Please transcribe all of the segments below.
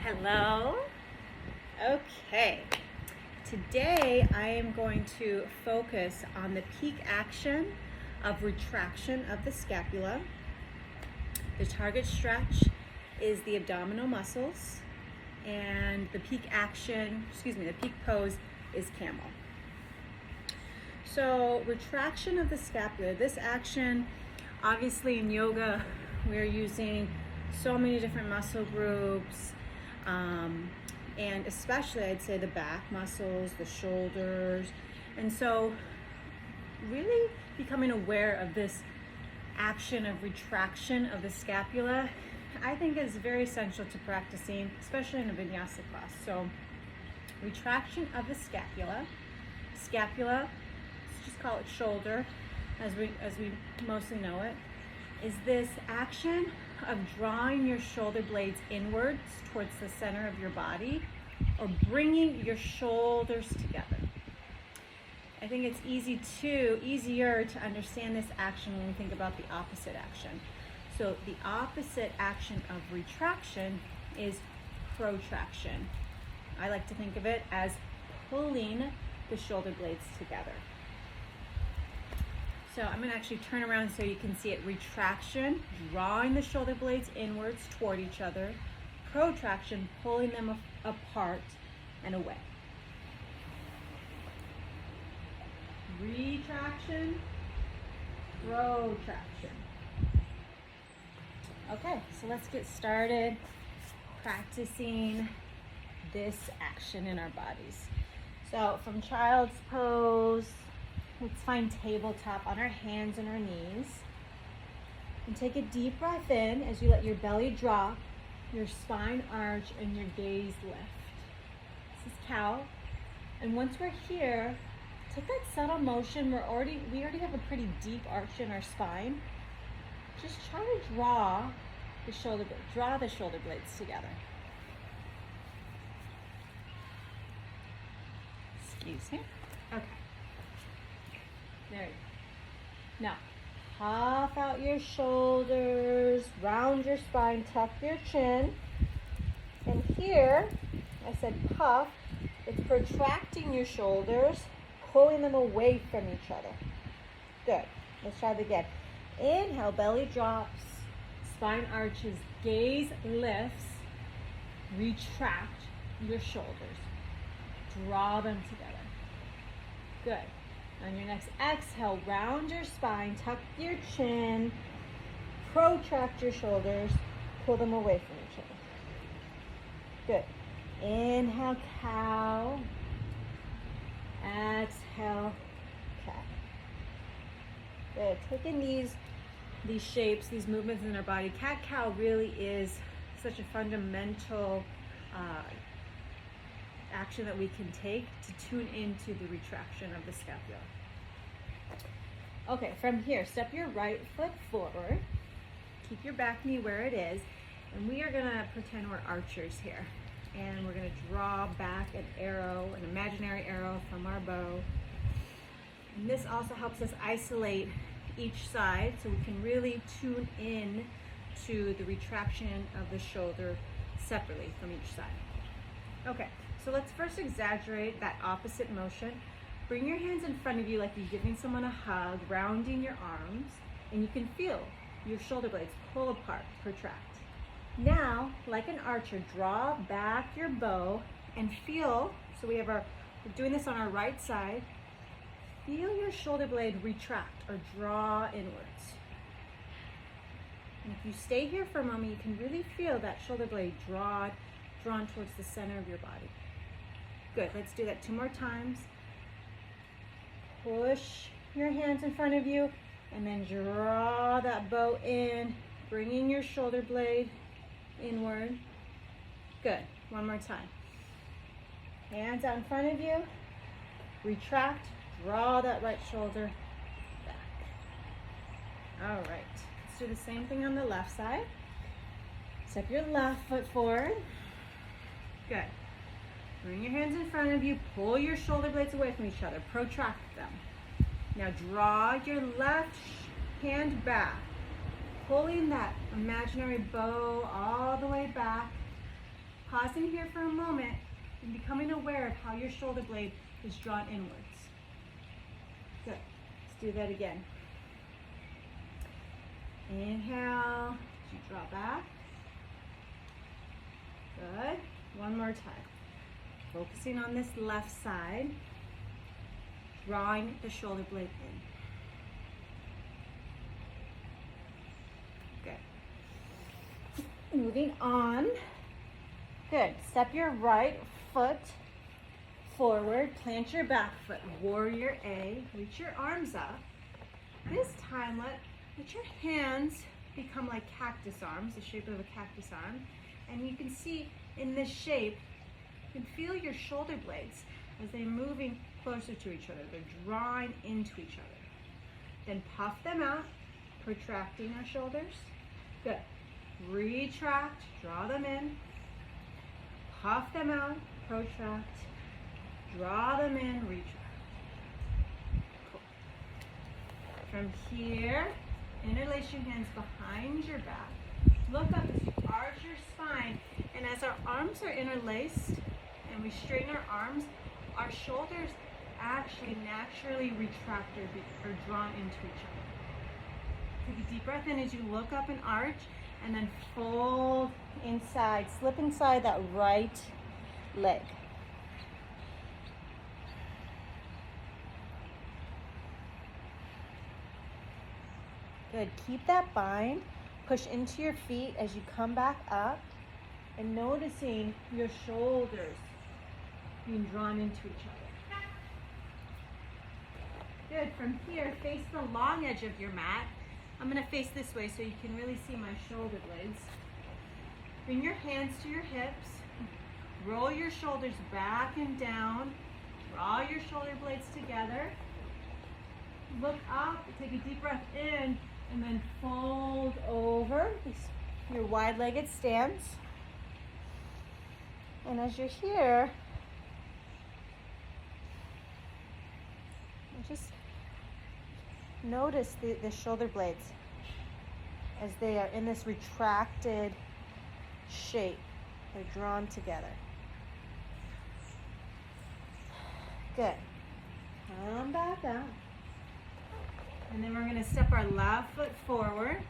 Hello. Okay. Today I am going to focus on the peak action of retraction of the scapula. The target stretch is the abdominal muscles, and the peak pose is camel. So retraction of the scapula, this action, obviously in yoga, we're using so many different muscle groups, and especially I'd say the back muscles, the shoulders. And so really becoming aware of this action of retraction of the scapula, I think is very essential to practicing, especially in a vinyasa class. So retraction of the scapula, let's just call it shoulder as we mostly know it, is this action of drawing your shoulder blades inwards towards the center of your body, or bringing your shoulders together. I think it's easier to understand this action when we think about the opposite action. So the opposite action of retraction is protraction. I like to think of it as pulling the shoulder blades together. So I'm going to actually turn around so you can see it. Retraction, drawing the shoulder blades inwards toward each other. Protraction, pulling them apart and away. Retraction, protraction. Okay, so let's get started practicing this action in our bodies. So from child's pose, let's find tabletop on our hands and our knees. And take a deep breath in as you let your belly drop, your spine arch, and your gaze lift. This is cow. And once we're here, take that subtle motion. We already have a pretty deep arch in our spine. Just try to draw the shoulder blades together. Excuse me. Okay. There you go. Now, puff out your shoulders, round your spine, tuck your chin. And here, I said puff, it's protracting your shoulders, pulling them away from each other. Good. Let's try it again. Inhale, belly drops, spine arches, gaze lifts, retract your shoulders. Draw them together. Good. On your next exhale, round your spine, tuck your chin, protract your shoulders, pull them away from each other. Good. Inhale, cow. Exhale, cat. Good. Taking these shapes, these movements in our body. Cat-cow really is such a fundamental action that we can take to tune into the retraction of the scapula. Okay, from here, step your right foot forward. Keep your back knee where it is. And we are gonna pretend we're archers here. And we're gonna draw back an arrow, an imaginary arrow from our bow. And this also helps us isolate each side so we can really tune in to the retraction of the shoulder separately from each side. Okay, so let's first exaggerate that opposite motion. Bring your hands in front of you like you're giving someone a hug, rounding your arms, and you can feel your shoulder blades pull apart, protract. Now, like an archer, draw back your bow and feel, so we're doing this on our right side, feel your shoulder blade retract or draw inwards. And if you stay here for a moment, you can really feel that shoulder blade drawn towards the center of your body. Good, let's do that 2 more times. Push your hands in front of you and then draw that bow in, bringing your shoulder blade inward. Good, 1 more time. Hands out in front of you, retract, draw that right shoulder back. All right, let's do the same thing on the left side. Step your left foot forward. Good. Bring your hands in front of you, pull your shoulder blades away from each other, protract them. Now draw your left hand back, pulling that imaginary bow all the way back. pausing here for a moment and becoming aware of how your shoulder blade is drawn inwards. Good. Let's do that again. Inhale, as you draw back. Good. One more time. Focusing on this left side, drawing the shoulder blade in. Good. Moving on. Good. Step your right foot forward, plant your back foot, warrior A, reach your arms up. This time, let your hands become like cactus arms, the shape of a cactus arm. And you can see in this shape, you can feel your shoulder blades as they're moving closer to each other. They're drawing into each other. Then puff them out, protracting our shoulders. Good. Retract, draw them in. Puff them out, protract. Draw them in, retract. Cool. From here, interlace your hands behind your back. Look up as you arch your spine, and as our arms are interlaced and we straighten our arms, our shoulders actually naturally retract or drawn into each other. Take a deep breath in as you look up and arch, and then fold inside, slip inside that right leg. Good. Keep that bind. Push into your feet as you come back up, and noticing your shoulders being drawn into each other. Good. From here, face the long edge of your mat. I'm going to face this way so you can really see my shoulder blades. Bring your hands to your hips. Roll your shoulders back and down. Draw your shoulder blades together. Look up, take a deep breath in, and then fold over your wide-legged stance. And as you're here, just notice the shoulder blades as they are in this retracted shape. They're drawn together. Good. Come back up. And then we're going to step our left foot forward.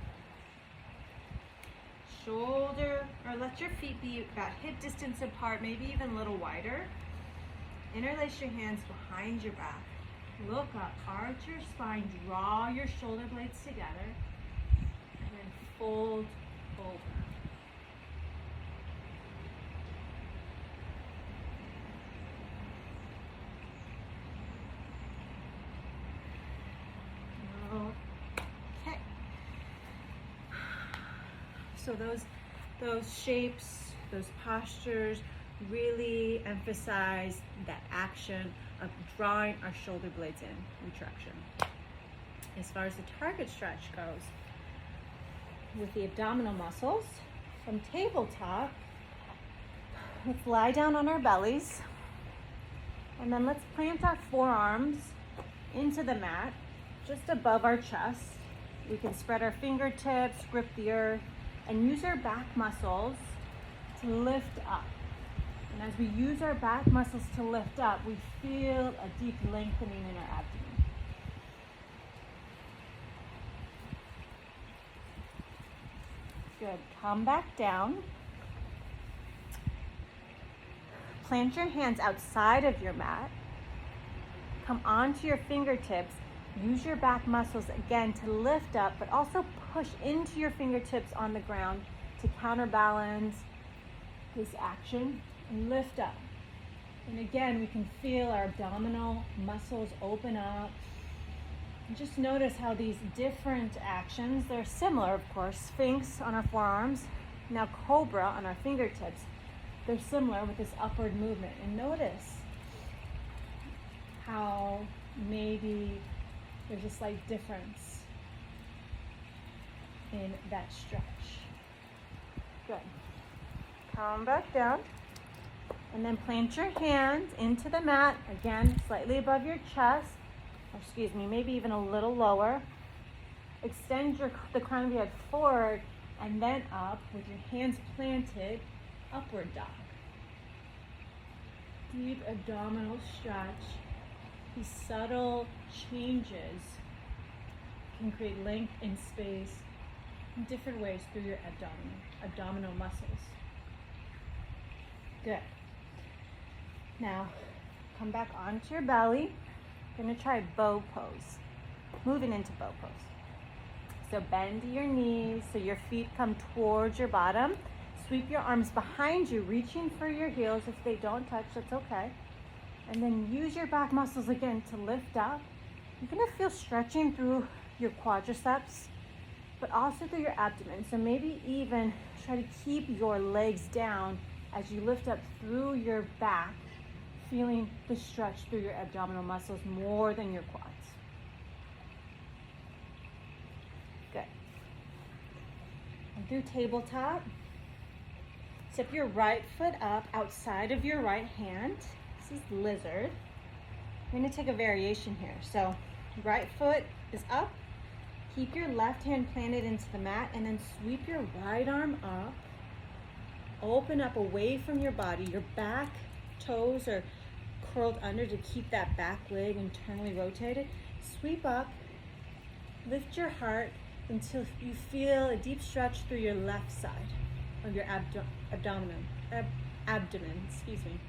Shoulder, or let your feet be about hip distance apart, maybe even a little wider. Interlace your hands behind your back. Look up, arch your spine, draw your shoulder blades together, and then fold over. Okay. So those shapes, those postures really emphasize that action of drawing our shoulder blades in, retraction. As far as the target stretch goes, with the abdominal muscles, from tabletop, let's lie down on our bellies, and then let's plant our forearms into the mat, just above our chest. We can spread our fingertips, grip the earth, and use our back muscles to lift up. And as we use our back muscles to lift up, we feel a deep lengthening in our abdomen. Good. Come back down. Plant your hands outside of your mat. Come onto your fingertips. Use your back muscles again to lift up, but also push into your fingertips on the ground to counterbalance this action and lift up. And again, we can feel our abdominal muscles open up. And just notice how these different actions, they're similar, of course. Sphinx on our forearms, now cobra on our fingertips. They're similar with this upward movement. And notice how maybe there's a slight difference in that stretch. Good. Come back down. And then plant your hands into the mat, again, slightly above your chest, or excuse me, maybe even a little lower. Extend the crown of your head forward and then up with your hands planted, upward dog. deep abdominal stretch. These subtle changes can create length and space in different ways through your abdominal muscles. Good. Now, come back onto your belly. You're gonna try bow pose. Moving into bow pose. So bend your knees so your feet come towards your bottom. Sweep your arms behind you, reaching for your heels. If they don't touch, that's okay. And then use your back muscles again to lift up. You're gonna feel stretching through your quadriceps, but also through your abdomen. So maybe even try to keep your legs down as you lift up through your back, feeling the stretch through your abdominal muscles more than your quads. Good. And through tabletop, step your right foot up outside of your right hand. This is lizard. We're gonna take a variation here. So right foot is up. Keep your left hand planted into the mat and then sweep your right arm up. Open up away from your body. Your back toes are curled under to keep that back leg internally rotated. Sweep up, lift your heart until you feel a deep stretch through your left side of your abdomen, excuse me.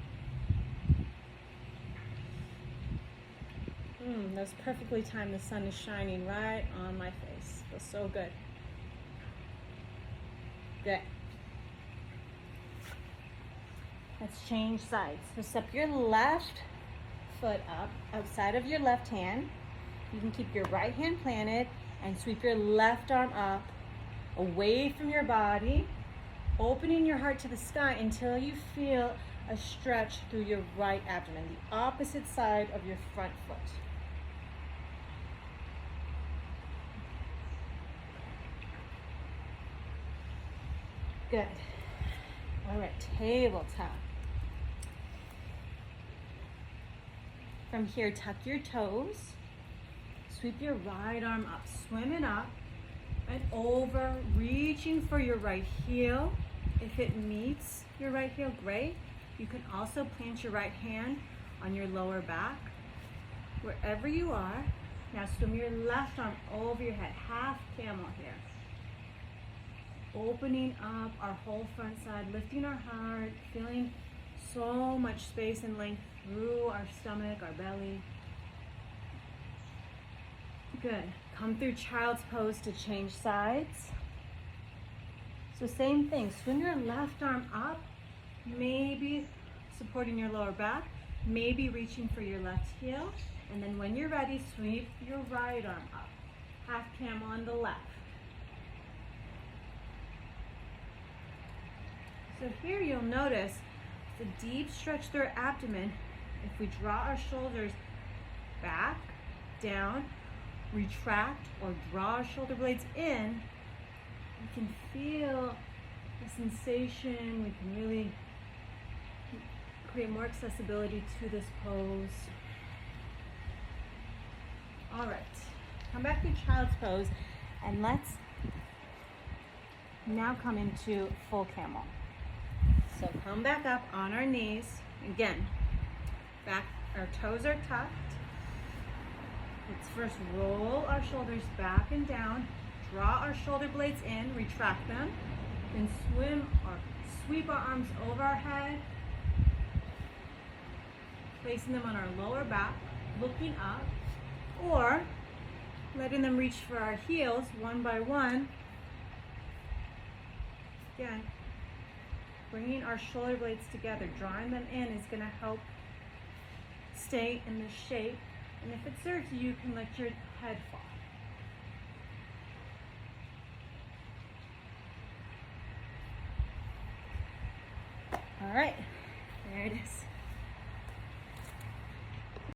That was perfectly timed. The sun is shining right on my face. Feels so good. Good. Let's change sides. So step your left foot up outside of your left hand. You can keep your right hand planted and sweep your left arm up away from your body, opening your heart to the sky until you feel a stretch through your right abdomen, the opposite side of your front foot. Good. All right, tabletop. From here, tuck your toes. Sweep your right arm up, swim it up and over, reaching for your right heel. If it meets your right heel, great. You can also plant your right hand on your lower back. Wherever you are, now swim your left arm over your head, half camel here. Opening up our whole front side, lifting our heart, feeling so much space and length through our stomach, our belly. Good. Come through child's pose to change sides. So same thing, swim your left arm up, maybe supporting your lower back, maybe reaching for your left heel, and then when you're ready, sweep your right arm up, half camel on the left. So here you'll notice the deep stretch through our abdomen. If we draw our shoulders back, down, retract, or draw our shoulder blades in, we can feel the sensation. We can really create more accessibility to this pose. All right, come back to child's pose, and let's now come into full camel. So come back up on our knees. Again, back, our toes are tucked. Let's first roll our shoulders back and down, draw our shoulder blades in, retract them, then swim or sweep our arms over our head, placing them on our lower back, looking up, or letting them reach for our heels one by one. Again, bringing our shoulder blades together, drawing them in is going to help stay in this shape. And if it serves you, you can let your head fall. All right, there it is.